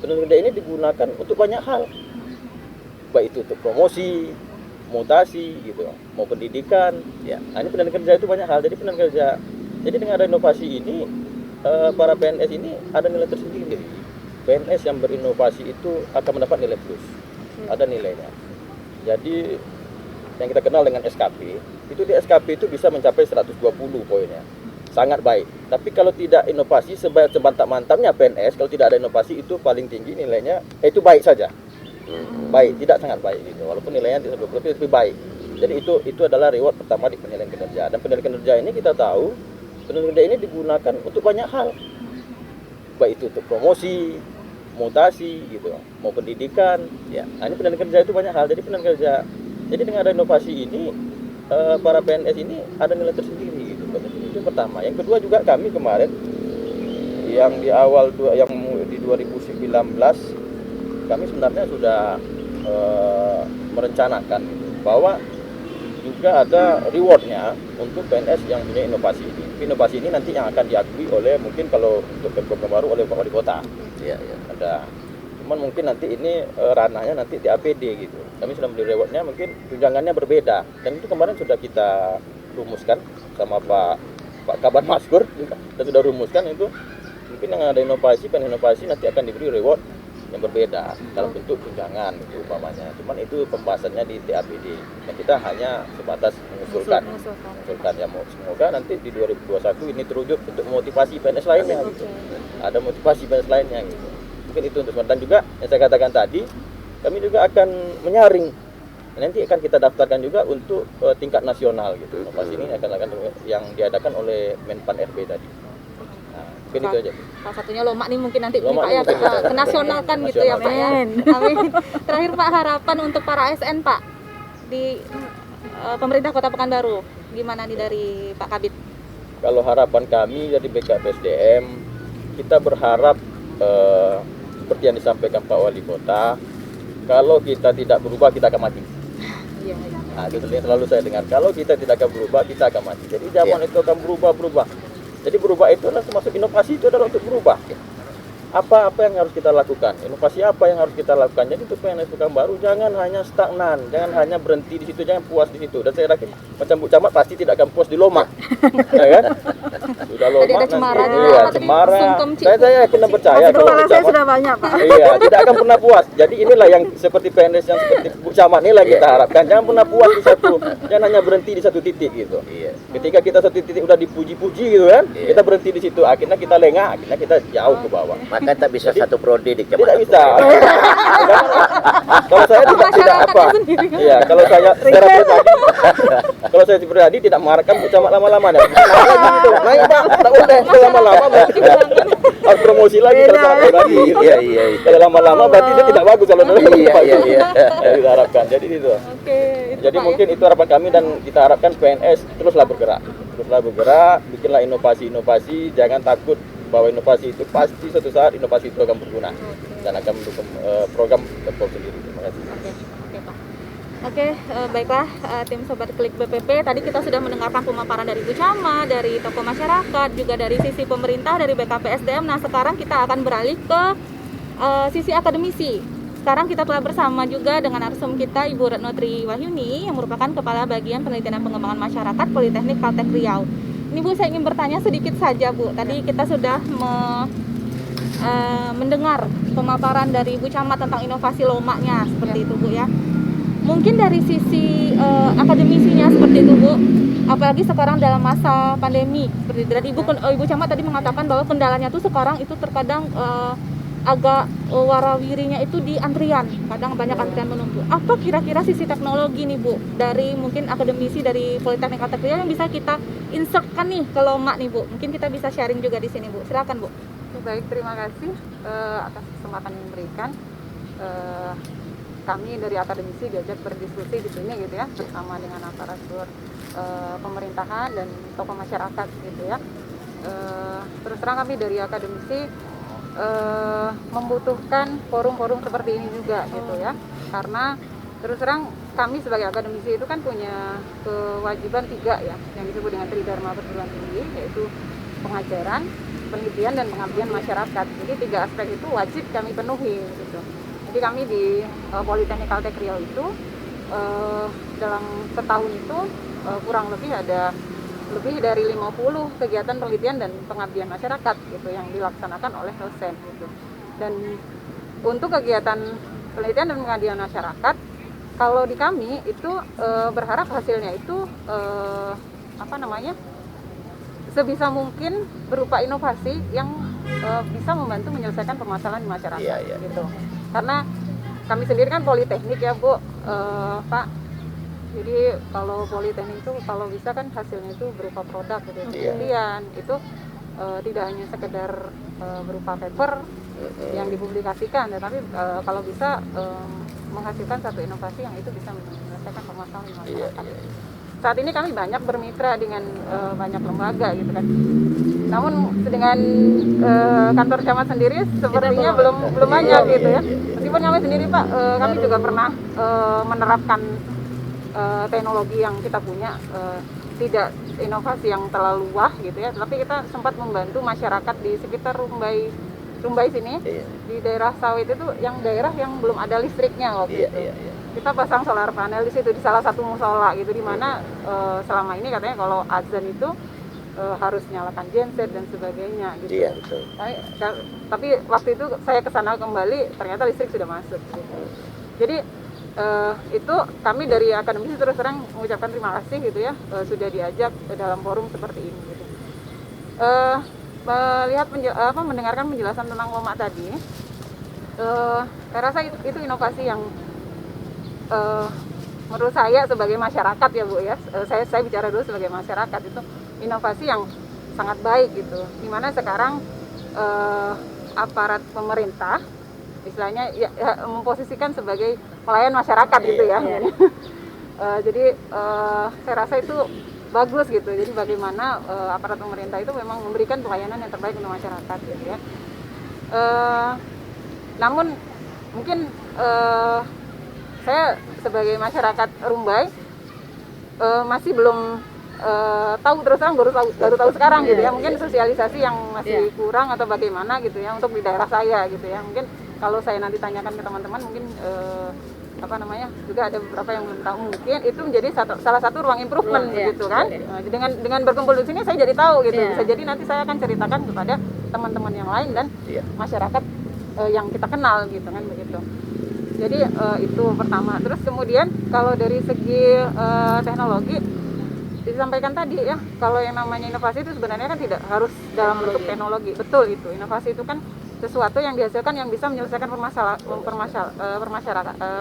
penilaian kinerja ini digunakan untuk banyak hal. Baik itu untuk promosi, mutasi gitu, mau pendidikan. Ya, nah, ini penilaian kinerja itu banyak hal. Jadi penilaian kinerja. Jadi dengan ada inovasi ini, para PNS ini ada nilai tersendiri. PNS yang berinovasi itu akan mendapat nilai plus, ada nilainya. Jadi yang kita kenal dengan SKP, itu di SKP itu bisa mencapai 120 poinnya. sangat baik. Tapi kalau tidak inovasi, semantap-mantapnya PNS, kalau tidak ada inovasi itu paling tinggi nilainya, itu baik saja. Baik, tidak sangat baik gitu. Walaupun nilainya di 20 lebih baik. Jadi itu adalah reward pertama di penilaian kinerja. Dan penilaian kinerja ini kita tahu, penilaian kinerja ini digunakan untuk banyak hal. Baik itu untuk promosi, mutasi gitu, mau pendidikan. Ya, nah, ini penilaian kinerja itu banyak hal. Jadi penilaian kinerja. Jadi dengan ada inovasi ini, para PNS ini ada nilai tersendiri gitu. Itu yang pertama. Yang kedua juga kami kemarin yang di awal yang di 2019 kami sebenarnya sudah merencanakan gitu, bahwa juga ada rewardnya untuk PNS yang punya inovasi ini. Inovasi ini nanti yang akan diakui oleh, mungkin kalau untuk Pemkot Pekanbaru oleh Pak Wali Kota. Iya. Ada. Cuman mungkin nanti ini ranahnya nanti di APD gitu. Kami sudah memberi rewardnya, mungkin tunjangannya berbeda. Dan itu kemarin sudah kita rumuskan sama Pak Kabar Maskur, kita sudah rumuskan itu. Mungkin yang ada inovasi, inovasi nanti akan diberi reward yang berbeda dalam bentuk tunjangan gitu umpamanya. Cuman itu pembahasannya di TAPD. Dan kita hanya sebatas mengusulkan ya, semoga nanti di 2021 ini terwujud untuk memotivasi PNS lainnya gitu. Ada motivasi PNS lainnya gitu. Mungkin itu untuk sementara. Dan juga yang saya katakan tadi, kami juga akan menyaring. Nanti akan kita daftarkan juga untuk tingkat nasional gitu. Inovasi ini akan yang diadakan oleh Menpan RB tadi. Nah, mungkin itu aja. Salah satunya Lomak nih mungkin nanti Lomak Pak ya mungkin ke nasionalkan gitu ya Pak ya. Amin. Terakhir Pak, harapan untuk para ASN Pak di pemerintah Kota Pekanbaru, gimana nih dari Pak Kabid? Kalau harapan kami dari BKPSDM, kita berharap seperti yang disampaikan Pak Wali Kota, kalau kita tidak berubah kita akan mati. Nah, itu yang selalu saya dengar. Kalau kita tidak akan berubah, kita akan mati. Jadi zaman itu akan berubah. Jadi berubah itu adalah termasuk inovasi, itu adalah untuk berubah. Apa yang harus kita lakukan? Inovasi apa yang harus kita lakukan? Jadi untuk PNS Pekanbaru jangan hanya stagnan, jangan hanya berhenti di situ, jangan puas di situ. Dan saya yakin macam Bu Camat pasti tidak akan puas di Lomak. Ya kan? Sudah Lomak ada Cemara, iya, Cemara. Saya yakin dan percaya kalau Bu Saya Camat sudah banyak Pak. iya, tidak akan pernah puas. Jadi inilah yang seperti PNS yang seperti Bu Camat inilah kita harapkan. Jangan pernah puas di satu, jangan hanya berhenti di satu titik gitu. Ketika kita satu titik udah dipuji-puji gitu kan, kita berhenti di situ, akhirnya kita lengah, akhirnya kita jauh ke bawah. Maka tak bisa satu prodi di Tidak kecamatan. bisa. Kalau saya tidak apa. Iya, kalau saya secara pribadi, kalau saya pribadi tidak mengharapkan Bu Camat lama-lama dah. Naik Bang, tak boleh lama-lama berarti harus promosi lagi kalau saya pribadi. Iya. Kalau lama-lama berarti dia tidak bagus kalau Iya. Kita harapkan. Jadi itu. Oke, itu Jadi Pak, mungkin itu harapan kami dan kita harapkan PNS teruslah bergerak, bikinlah inovasi-inovasi, jangan takut bahwa inovasi itu pasti suatu saat inovasi itu akan berguna dan akan mendukung program Pemkot sendiri. Terima kasih. Oke Pak. Oke, baiklah tim Sobat Klik BPP, tadi kita sudah mendengarkan pemaparan dari Bu Camat, dari tokoh masyarakat, juga dari sisi pemerintah, dari BKPSDM. Nah, sekarang kita akan beralih ke sisi akademisi. Sekarang kita telah bersama juga dengan narsum kita Ibu Retno Triwahyuni yang merupakan Kepala Bagian Penelitian dan Pengembangan Masyarakat Politeknik Kaltek Riau. Ini Bu, saya ingin bertanya sedikit saja Bu. Tadi kita sudah mendengar pemaparan dari Bu Camat tentang inovasi Lomaknya seperti itu Bu ya. Mungkin dari sisi akademisinya seperti itu Bu, apalagi sekarang dalam masa pandemi seperti itu. Dan Ibu Camat tadi mengatakan bahwa kendalanya tuh sekarang itu terkadang agak warawirinya itu di antrian, kadang banyak antrian menunggu. Apa kira-kira sisi teknologi nih Bu, dari mungkin akademisi dari Politeknik Kaltek Riau yang bisa kita insertkan nih ke Lomak nih Bu? Mungkin kita bisa sharing juga di sini Bu. Silakan Bu. Baik, terima kasih atas kesempatan yang diberikan. Kami dari akademisi diajak berdiskusi di sini gitu ya, bersama dengan aparatur pemerintahan dan tokoh masyarakat gitu ya. Terus terang kami dari akademisi membutuhkan forum-forum seperti ini juga gitu ya, karena terus terang kami sebagai akademisi itu kan punya kewajiban 3 ya, yang disebut dengan Tridharma perguruan tinggi, yaitu pengajaran, penelitian, dan pengabdian masyarakat. Jadi 3 aspek itu wajib kami penuhi gitu. Jadi kami di Politeknik Kaltek Riau itu dalam setahun itu kurang lebih ada lebih dari 50 kegiatan penelitian dan pengabdian masyarakat gitu yang dilaksanakan oleh dosen gitu. Dan untuk kegiatan penelitian dan pengabdian masyarakat, kalau di kami itu berharap hasilnya itu sebisa mungkin berupa inovasi yang bisa membantu menyelesaikan permasalahan di masyarakat. Iya. Gitu. Karena kami sendiri kan politeknik ya Bu, Pak. Jadi kalau politeknik itu kalau bisa kan hasilnya itu berupa produk gitu. Kemudian itu tidak hanya sekedar berupa paper yang dipublikasikan, tetapi kalau bisa menghasilkan satu inovasi yang itu bisa menyelesaikan permasalahan di masyarakat. Saat ini kami banyak bermitra dengan banyak lembaga gitu kan. Namun dengan kantor camat sendiri sepertinya belum banyak gitu ya. Meskipun kami sendiri Pak, kami juga pernah menerapkan teknologi yang kita punya, tidak inovasi yang terlalu wah gitu ya, tapi kita sempat membantu masyarakat di sekitar Rumbai sini, di daerah sawit itu, yang daerah yang belum ada listriknya waktu itu. Kita pasang solar panel di situ di salah satu musola gitu, di mana selama ini katanya kalau azan itu harus nyalakan genset dan sebagainya gitu. Iya, betul. Tapi waktu itu saya kesana kembali, ternyata listrik sudah masuk gitu. Jadi itu kami dari akademisi terus terang mengucapkan terima kasih gitu ya, sudah diajak dalam forum seperti ini gitu. Melihat mendengarkan penjelasan tentang Loma tadi, saya rasa itu inovasi yang menurut saya sebagai masyarakat ya Bu ya, saya bicara dulu sebagai masyarakat, itu inovasi yang sangat baik gitu, dimana sekarang aparat pemerintah istilahnya ya, memposisikan sebagai pelayan masyarakat gitu ya. Jadi saya rasa itu bagus gitu. Jadi bagaimana aparat pemerintah itu memang memberikan pelayanan yang terbaik untuk masyarakat gitu ya. Namun mungkin saya sebagai masyarakat Rumbai masih belum tahu, terus terang baru tahu sekarang gitu ya. Mungkin sosialisasi yang masih kurang atau bagaimana gitu ya untuk di daerah saya gitu ya. Mungkin kalau saya nanti tanyakan ke teman-teman mungkin juga ada beberapa yang belum tahu, mungkin itu menjadi salah satu ruang improvement gitu kan. Dengan berkumpul di sini saya jadi tahu gitu. Bisa jadi nanti saya akan ceritakan kepada teman-teman yang lain dan masyarakat yang kita kenal gitu kan, begitu. Jadi itu pertama. Terus kemudian kalau dari segi teknologi disampaikan tadi ya, kalau yang namanya inovasi itu sebenarnya kan tidak harus dalam bentuk teknologi. Betul itu. Inovasi itu kan sesuatu yang dihasilkan yang bisa menyelesaikan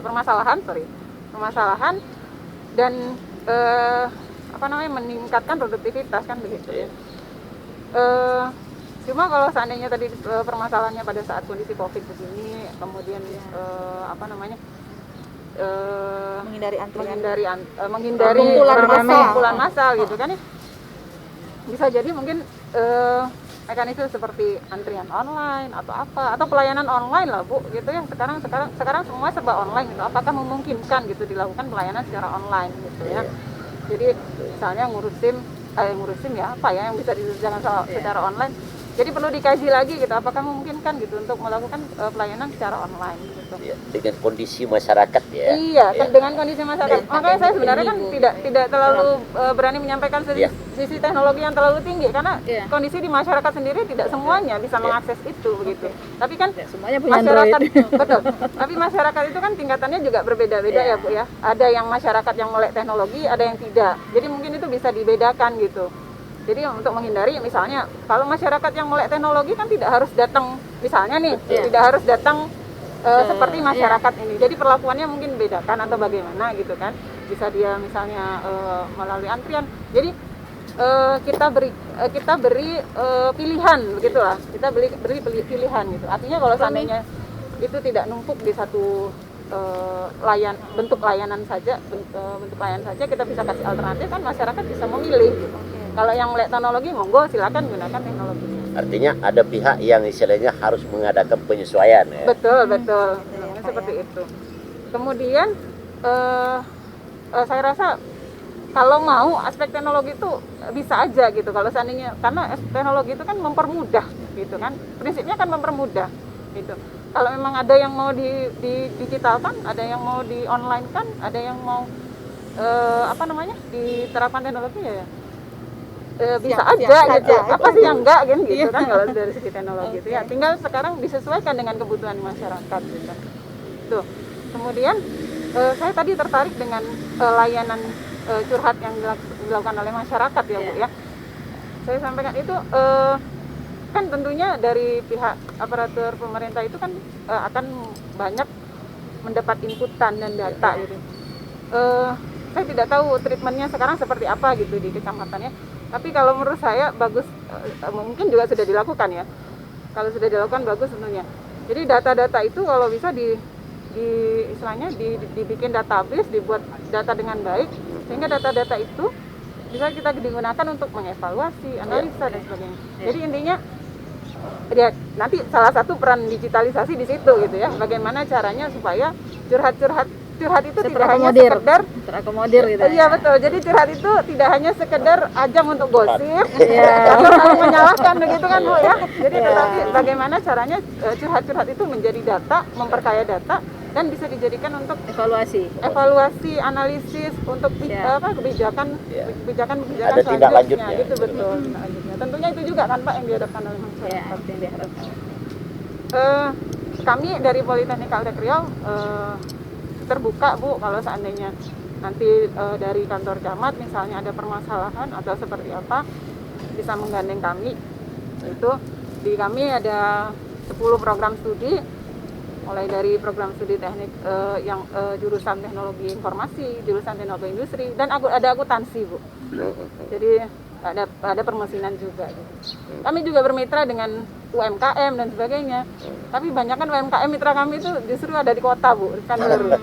permasalahan dan meningkatkan produktivitas kan begitu. Cuma kalau seandainya tadi permasalahannya pada saat kondisi Covid begini, kemudian menghindari kumpulan massal gitu kan ya, bisa jadi mungkin mekanisme seperti antrian online atau pelayanan online lah Bu gitu ya. Sekarang semua serba online gitu. Apakah memungkinkan gitu dilakukan pelayanan secara online gitu ya. Jadi misalnya ngurusin yang bisa dikerjakan secara online. Jadi perlu dikaji lagi gitu, apakah memungkinkan gitu untuk melakukan pelayanan secara online gitu. Dengan kondisi masyarakat ya. Iya, dengan kondisi masyarakat. Makanya saya sebenarnya kan tidak terlalu berani menyampaikan sisi teknologi yang terlalu tinggi, karena kondisi di masyarakat sendiri tidak semuanya bisa mengakses itu begitu. Tapi kan semuanya punya masyarakat betul. Tapi masyarakat itu kan tingkatannya juga berbeda-beda ya Bu ya. Ada yang masyarakat yang melek teknologi, ada yang tidak. Jadi mungkin itu bisa dibedakan gitu. Jadi untuk menghindari misalnya kalau masyarakat yang melek teknologi kan tidak harus datang misalnya nih, tidak harus datang seperti masyarakat ini. Jadi perlakuannya mungkin bedakan atau bagaimana gitu kan. Bisa dia misalnya melalui antrian. Jadi kita beri pilihan begitulah. Kita beri pilihan gitu. Artinya kalau seandainya itu tidak numpuk di satu bentuk layanan saja, kita bisa kasih alternatif kan, masyarakat bisa memilih gitu. Kalau yang melek teknologi, monggo silakan gunakan teknologi. Artinya ada pihak yang istilahnya harus mengadakan penyesuaian ya. Betul. Seperti itu. Kemudian saya rasa kalau mau aspek teknologi itu bisa aja gitu. Kalau seandainya, karena teknologi itu kan mempermudah gitu kan. Prinsipnya kan mempermudah gitu. Kalau memang ada yang mau digitalkan, ada yang mau di online kan, ada yang mau diterapkan teknologi ya. Bisa aja gitu. Apa sih yang enggak kan gitu kan kalau dari segi teknologi itu ya. Tinggal sekarang disesuaikan dengan kebutuhan masyarakat gitu. Tuh. Kemudian saya tadi tertarik dengan layanan curhat yang dilakukan oleh masyarakat ya Bu ya. saya sampaikan itu kan tentunya dari pihak aparatur pemerintah itu kan akan banyak mendapat inputan dan data gitu. Saya tidak tahu treatmentnya sekarang seperti apa gitu di kecamatannya. Tapi kalau menurut saya bagus, mungkin juga sudah dilakukan ya. Kalau sudah dilakukan bagus tentunya. Jadi data-data itu kalau bisa istilahnya dibikin database, dibuat data dengan baik, sehingga data-data itu bisa kita digunakan untuk mengevaluasi, analisa dan sebagainya. Jadi intinya ya nanti salah satu peran digitalisasi di situ gitu ya. Bagaimana caranya supaya curhat itu tidak hanya sekedar terakomodir gitu. Iya betul. Jadi curhat itu tidak hanya sekedar ajang untuk gosip, atau saling menyalahkan begitu kan Bu ya. Jadi tetapi bagaimana caranya curhat itu menjadi data, memperkaya data dan bisa dijadikan untuk Evaluasi, analisis untuk kebijakan Ada tindak lanjutnya. gitu betul. Tindak lanjutnya. Tentunya itu juga kan Pak yang dihadapkan oleh masyarakat. yang diharapkan. Kami dari Politeknik Altek Riau terbuka Bu kalau seandainya nanti dari kantor camat misalnya ada permasalahan atau seperti apa bisa menggandeng kami. Itu di kami ada 10 program studi mulai dari program studi teknik yang jurusan teknologi informasi, jurusan teknologi industri dan ada akuntansi Bu. Jadi ada permesinan juga. Kami juga bermitra dengan UMKM dan sebagainya. Tapi banyak kan UMKM mitra kami itu justru ada di kota Bu, kan baru.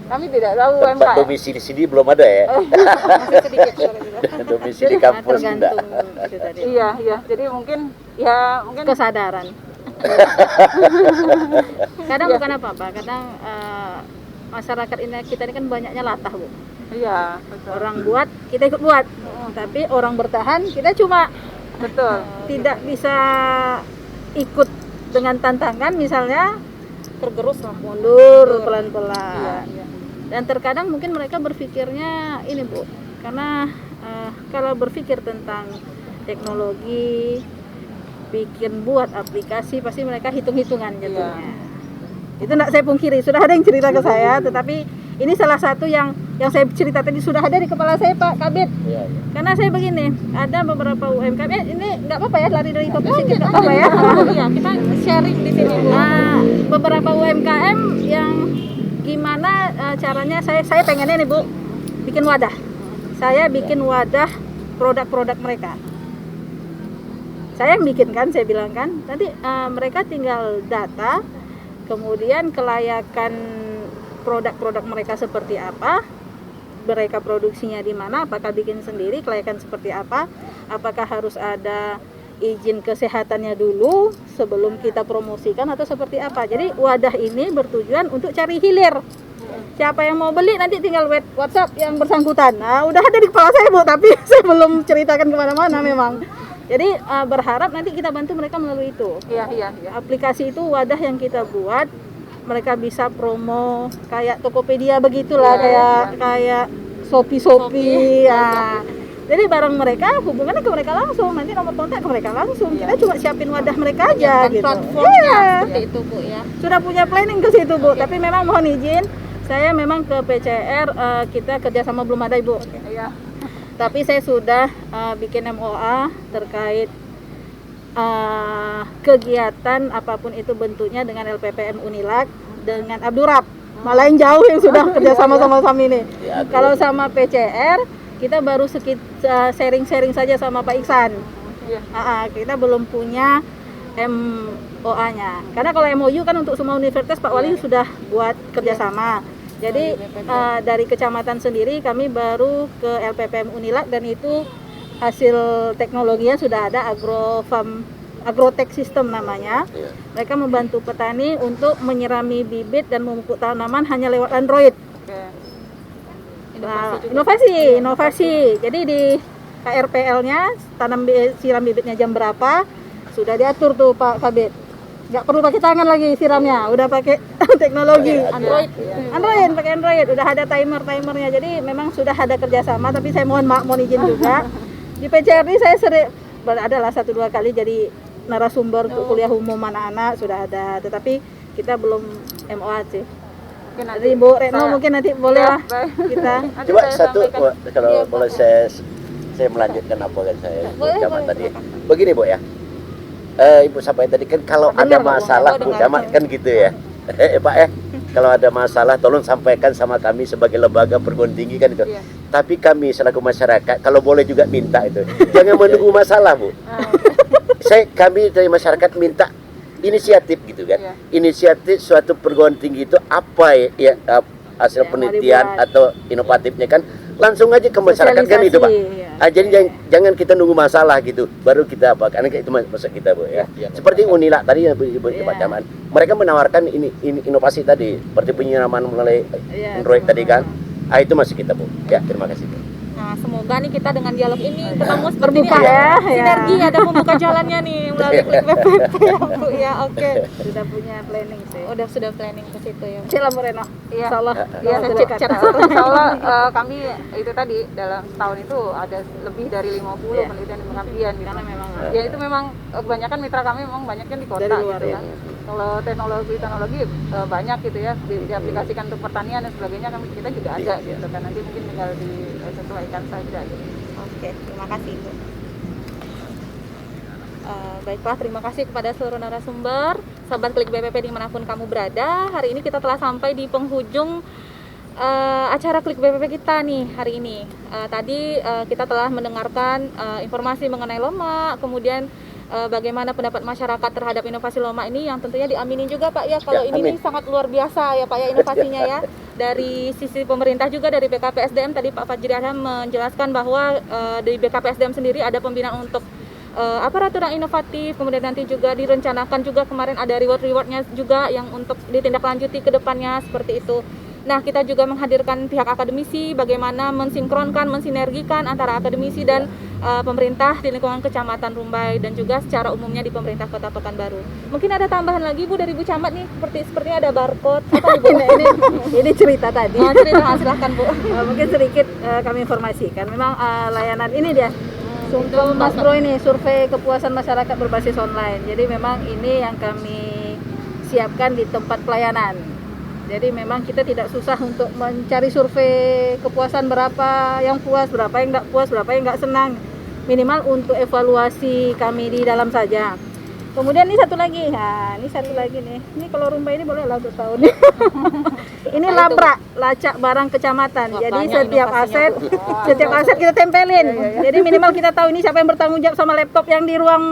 Kami tidak tahu Tempat UMKM. domisili sini belum ada ya. Masih sedikit suara juga. Domisili kampus tidak. Tergantung itu tadi. Iya. Jadi mungkin Kesadaran. Kadang bukan apa-apa, kadang masyarakat kita ini kan banyaknya latah Bu. iya, betul. Orang buat, kita ikut buat. Tapi orang bertahan, kita cuma Betul. tidak bisa ikut dengan tantangan misalnya Tergerus lah. mundur pelan-pelan. Iya. Dan terkadang mungkin mereka berpikirnya ini Bu, karena kalau berpikir tentang teknologi, buat aplikasi pasti mereka hitung-hitungan jadinya. Itu enggak saya pungkiri, sudah ada yang cerita ke saya, tetapi ini salah satu yang saya cerita tadi sudah ada di kepala saya Pak Kabid. Iya. Karena saya begini, ada beberapa UMKM, ini nggak apa-apa ya lari dari topik sedikit, nggak apa-apa ya. Iya, kita sharing di sini Bu. Beberapa UMKM yang gimana caranya saya pengennya nih Bu, bikin wadah. Saya bikin wadah produk-produk mereka. Saya yang bikin kan, saya bilang kan, nanti mereka tinggal data, kemudian kelayakan produk-produk mereka seperti apa, mereka produksinya di mana, apakah bikin sendiri, kelayakan seperti apa, apakah harus ada izin kesehatannya dulu sebelum kita promosikan atau seperti apa. Jadi wadah ini bertujuan untuk cari hilir. Siapa yang mau beli nanti tinggal WhatsApp yang bersangkutan. Nah, udah ada di kepala saya Bu, tapi saya belum ceritakan kemana-mana memang. Jadi berharap nanti kita bantu mereka melalui itu. Iya. Aplikasi itu wadah yang kita buat, mereka bisa promo kayak Tokopedia begitulah, kayak Shopee ya. Jadi barang mereka hubungannya ke mereka langsung, nanti nomor kontak ke mereka langsung. Kita cuma siapin wadah mereka aja gitu. Platformnya seperti itu Bu ya. Sudah punya planning ke situ Bu, tapi memang mohon izin, saya memang ke PCR kita kerjasama belum ada Ibu. Iya. Tapi saya sudah bikin MOA terkait kegiatan apapun itu bentuknya dengan LPPM Unilag, dengan Abdurrab. Malah yang jauh yang sudah kerjasama sama ini. Ya, kalau sama PCR kita baru sharing-sharing saja sama Pak Iksan. Iya. Kita belum punya MOA-nya. Karena kalau MOU kan untuk semua universitas Pak Wali sudah buat kerjasama. Jadi dari kecamatan sendiri kami baru ke LPPM Unilag dan itu hasil teknologinya sudah ada Agrotech System namanya. Iya. Mereka membantu petani untuk menyirami bibit dan memupuk tanaman hanya lewat Android. Oke. Nah, inovasi. Jadi di KRPL-nya siram bibitnya jam berapa sudah diatur tuh Pak Kabid. Nggak perlu pakai tangan lagi siramnya, udah pakai teknologi Android. pakai Android, udah ada timernya. Jadi memang sudah ada kerjasama. Tapi saya mohon izin juga di PCRD saya sering adalah 1-2 kali jadi narasumber untuk kuliah umum anak-anak sudah ada, tetapi kita belum MOA sih. Jadi Bu Retno mungkin nanti boleh lah kita. Coba satu kalau boleh saya saya melanjutkan apa kan saya Boleh, Camat boleh, tadi. silakan. Begini Bu ya, Ibu sampaikan tadi kan kalau ada Dengar, Bu. masalah Oh, Bu dengar. Camat kan gitu ya. Pak ya, kalau ada masalah tolong sampaikan sama kami sebagai lembaga perguruan tinggi kan itu. Iya. Tapi kami selaku masyarakat kalau boleh juga minta itu, jangan menunggu masalah Bu. Kami dari masyarakat minta inisiatif gitu kan. Iya. Inisiatif suatu perguruan tinggi itu apa ya hasil Yang mau penelitian dibuat. atau inovatifnya kan langsung aja ke masyarakat kan itu Pak. Sosialisasi, ya. Jadi jangan kita nunggu masalah gitu baru kita apa karena itu maksud kita Bu ya. Iya. Seperti Unila tadi yang Ibu Iya. Pak Camat. Mereka menawarkan ini inovasi tadi seperti penyiraman melalui Iya, Android tadi kan. sama. Itu masih kita Bu. Ya, terima kasih Bu. Nah, semoga nih kita dengan dialog ini ketemu seperti Terbuka ini ya, ada sinergi, ada membuka jalannya nih melalui Klik BPP ya Bu ya. Oke. Sudah punya planning sih. Sudah planning ke situ ya. Cila Moreno. Iya. Insya Allah. Iya, kita cek dekat. cara Insya Allah kami itu tadi dalam setahun itu ada lebih dari 50 Iya. penelitian dan pengabdian gitu. Karena memang Ya itu memang kebanyakan mitra kami memang banyak kan di kota Dari luar, gitu ya. kan. Kalau teknologi banyak gitu ya diaplikasikan untuk pertanian dan sebagainya kita juga ada Iya. gitu kan. Nanti mungkin tinggal disesuaikan saja gitu. Oke, terima kasih Bu. Baiklah, terima kasih kepada seluruh narasumber, sahabat Klik BPP dimanapun kamu berada. Hari ini kita telah sampai di penghujung acara Klik BPP kita nih hari ini. Tadi kita telah mendengarkan informasi mengenai Loma, kemudian bagaimana pendapat masyarakat terhadap inovasi Loma ini yang tentunya diamini juga Pak ya. Kalau Ya, ini amin. nih sangat luar biasa ya Pak ya inovasinya ya. Dari sisi pemerintah juga dari BKPSDM tadi Pak Fajri Adham menjelaskan bahwa di BKPSDM sendiri ada pembinaan untuk aparatur yang inovatif, kemudian nanti juga direncanakan juga kemarin ada reward-rewardnya juga yang untuk ditindaklanjuti ke depannya seperti itu. Nah, kita juga menghadirkan pihak akademisi bagaimana mensinkronkan, mensinergikan antara akademisi dan pemerintah di lingkungan Kecamatan Rumbai dan juga secara umumnya di pemerintah Kota Pekanbaru. Mungkin ada tambahan lagi Bu dari Bu Camat nih, sepertinya ada barcode apa nih Bu? ini cerita tadi. Cerita silahkan Bu. Mungkin sedikit kami informasikan. Memang layanan ini dia. Itu Mas Bro ini survei kepuasan masyarakat berbasis online. Jadi memang ini yang kami siapkan di tempat pelayanan. Jadi memang kita tidak susah untuk mencari survei kepuasan berapa yang puas, berapa yang nggak puas, berapa yang nggak senang. Minimal untuk evaluasi kami di dalam saja. Kemudian ini satu lagi, nih. Ini kalau Rumbai ini boleh lah untuk tahun. Ini labrak, lacak barang kecamatan. Wah, Jadi banyak setiap inovasinya, aset kita tempelin. Jadi minimal kita tahu ini siapa yang bertanggung jawab sama laptop yang di ruang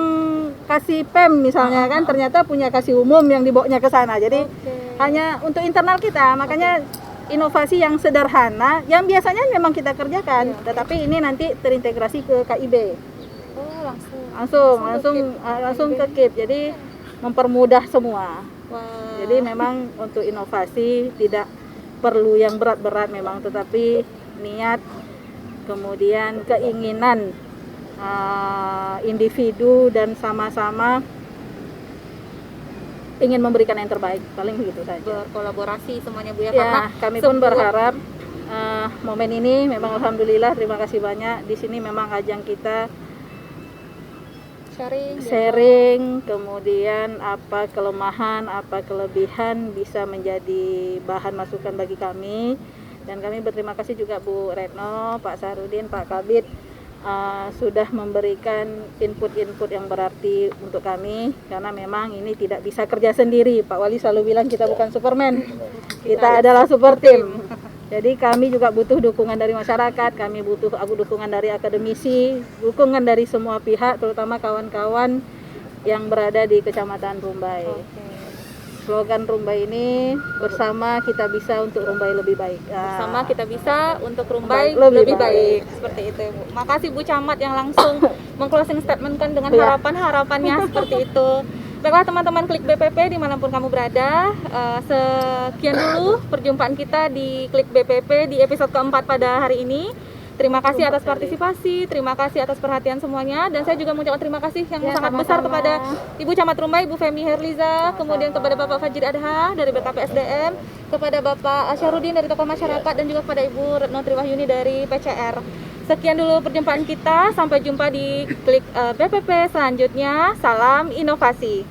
kasih PEM misalnya kan. Ternyata punya kasih umum yang dibawanya ke sana. Jadi hanya untuk internal kita. Makanya inovasi yang sederhana yang biasanya memang kita kerjakan, tetapi ini nanti terintegrasi ke KIB. Oh, langsung Langsung ke KIP. Jadi mempermudah semua. Wah. Jadi memang untuk inovasi tidak perlu yang berat-berat memang, tetapi niat kemudian keinginan individu dan sama-sama ingin memberikan yang terbaik, paling begitu saja. Berkolaborasi semuanya Bu ya, Ya, karena kami pun sebuah- berharap momen ini memang alhamdulillah, terima kasih banyak. Di sini memang ajang kita sharing, kemudian apa kelemahan, apa kelebihan bisa menjadi bahan masukan bagi kami. Dan kami berterima kasih juga Bu Retno, Pak Sarudin, Pak Kabid sudah memberikan input-input yang berarti untuk kami, karena memang ini tidak bisa kerja sendiri. Pak Wali selalu bilang kita bukan Superman, kita adalah super team. Jadi kami juga butuh dukungan dari masyarakat, kami butuh dukungan dari akademisi, dukungan dari semua pihak, terutama kawan-kawan yang berada di Kecamatan Rumbai. Slogan Rumbai ini, bersama kita bisa untuk Rumbai lebih baik. Sama kita bisa untuk Rumbai Lebih lebih baik. baik. Seperti itu Bu. Makasih Bu Camat yang langsung meng-closing statement kan dengan Ya. harapannya seperti itu. Baiklah teman-teman Klik BPP dimanapun kamu berada, sekian dulu perjumpaan kita di Klik BPP di episode keempat pada hari ini. Terima kasih atas partisipasi, terima kasih atas perhatian semuanya, dan saya juga mengucapkan terima kasih yang Ya, sangat besar sama-sama. kepada Ibu Camat Rumbai, Ibu Femi Herliza, kemudian kepada Bapak Fajri Adha dari BKPSDM, kepada Bapak Syarudin dari Tokoh Masyarakat, dan juga kepada Ibu Retno Triwahyuni dari PCR. Sekian dulu perjumpaan kita, sampai jumpa di Klik BPP selanjutnya. Salam inovasi.